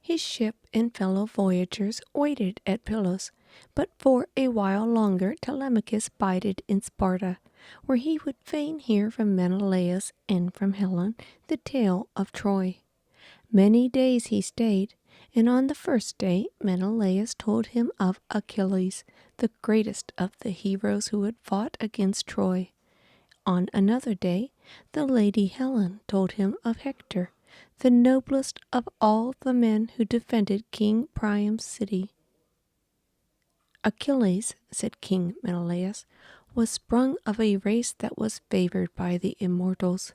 His ship and fellow voyagers waited at Pylos, but for a while longer Telemachus bided in Sparta, where he would fain hear from Menelaus and from Helen the tale of Troy. Many days he stayed, and on the first day Menelaus told him of Achilles, the greatest of the heroes who had fought against Troy. On another day, the lady Helen told him of Hector, the noblest of all the men who defended King Priam's city. Achilles, said King Menelaus, was sprung of a race that was favored by the immortals.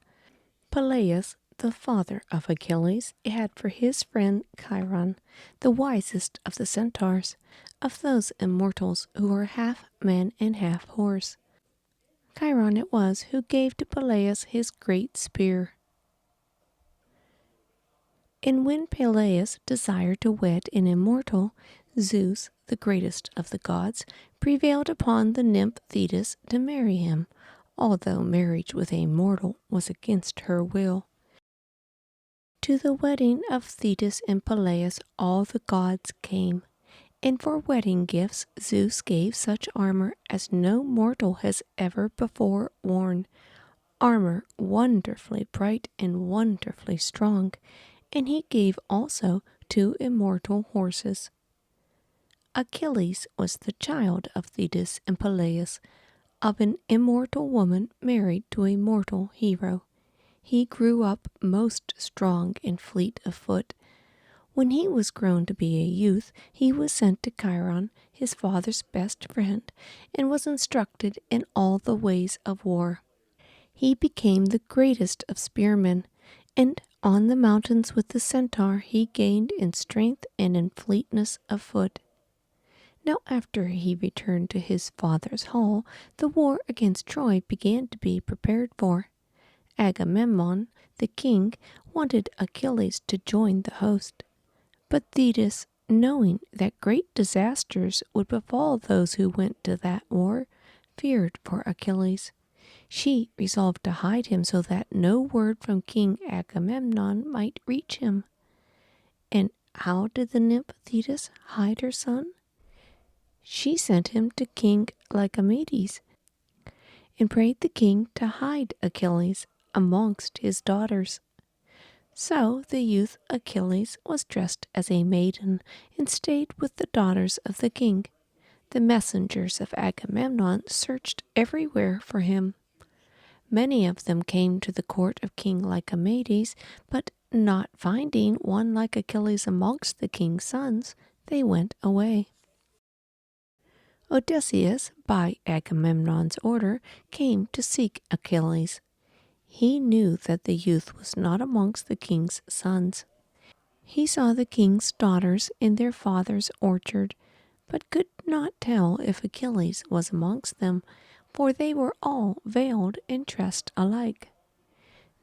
Peleus, the father of Achilles, had for his friend Chiron, the wisest of the centaurs, of those immortals who are half man and half horse. Chiron it was who gave to Peleus his great spear. And when Peleus desired to wed an immortal, Zeus, the greatest of the gods, prevailed upon the nymph Thetis to marry him, although marriage with a mortal was against her will. To the wedding of Thetis and Peleus all the gods came, and for wedding gifts Zeus gave such armor as no mortal has ever before worn, armor wonderfully bright and wonderfully strong, and he gave also 2 immortal horses. Achilles was the child of Thetis and Peleus, of an immortal woman married to a mortal hero. He grew up most strong and fleet of foot. When he was grown to be a youth, he was sent to Chiron, his father's best friend, and was instructed in all the ways of war. He became the greatest of spearmen, and on the mountains with the centaur he gained in strength and in fleetness of foot. Now after he returned to his father's hall, the war against Troy began to be prepared for. Agamemnon, the king, wanted Achilles to join the host. But Thetis, knowing that great disasters would befall those who went to that war, feared for Achilles. She resolved to hide him so that no word from King Agamemnon might reach him. And how did the nymph Thetis hide her son? She sent him to King Lycomedes, and prayed the king to hide Achilles amongst his daughters. So the youth Achilles was dressed as a maiden, and stayed with the daughters of the king. The messengers of Agamemnon searched everywhere for him. Many of them came to the court of King Lycomedes, but not finding one like Achilles amongst the king's sons, they went away. Odysseus, by Agamemnon's order, came to seek Achilles. He knew that the youth was not amongst the king's sons. He saw the king's daughters in their father's orchard, but could not tell if Achilles was amongst them, for they were all veiled and dressed alike.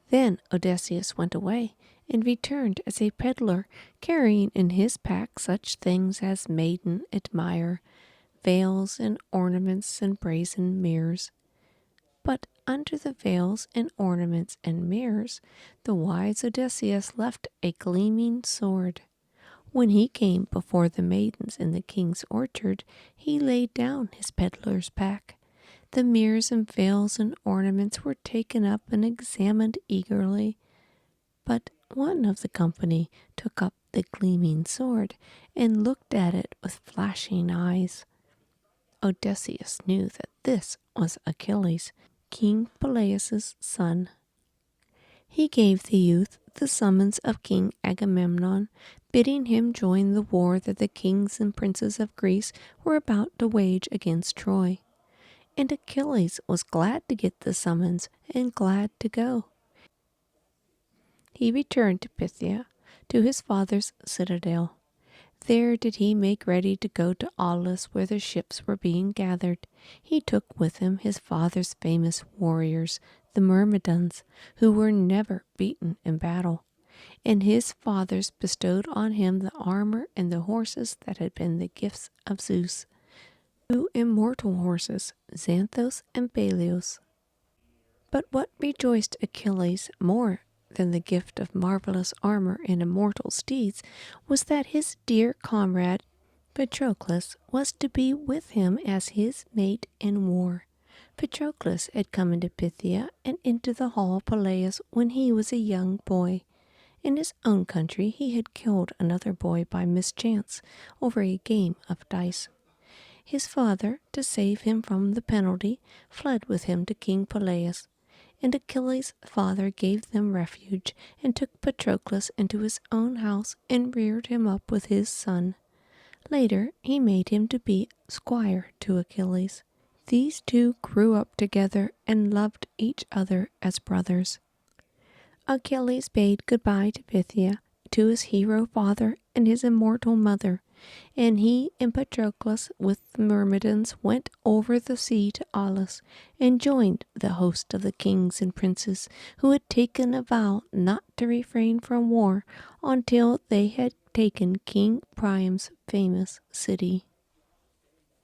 Then Odysseus went away, and returned as a peddler, carrying in his pack such things as maiden admire, veils and ornaments and brazen mirrors. But under the veils and ornaments and mirrors, the wise Odysseus left a gleaming sword. When he came before the maidens in the king's orchard, he laid down his peddler's pack. The mirrors and veils and ornaments were taken up and examined eagerly. But one of the company took up the gleaming sword and looked at it with flashing eyes. Odysseus knew that this was Achilles, King Peleus' son. He gave the youth the summons of King Agamemnon, bidding him join the war that the kings and princes of Greece were about to wage against Troy. And Achilles was glad to get the summons and glad to go. He returned to Phthia, to his father's citadel. There did he make ready to go to Aulis, where the ships were being gathered. He took with him his father's famous warriors, the Myrmidons, who were never beaten in battle. And his fathers bestowed on him the armor and the horses that had been the gifts of Zeus, 2 immortal horses, Xanthos and Peleus. But what rejoiced Achilles more than the gift of marvelous armor and immortal steeds was that his dear comrade Patroclus was to be with him as his mate in war. Patroclus had come into Phthia and into the hall of Peleus when he was a young boy. In his own country he had killed another boy by mischance over a game of dice. His father, to save him from the penalty, fled with him to King Peleus, and Achilles' father gave them refuge and took Patroclus into his own house and reared him up with his son. Later he made him to be squire to Achilles. These two grew up together and loved each other as brothers. Achilles bade goodbye to Phthia, to his hero father and his immortal mother, and he and Patroclus with the Myrmidons went over the sea to Aulis and joined the host of the kings and princes who had taken a vow not to refrain from war until they had taken King Priam's famous city.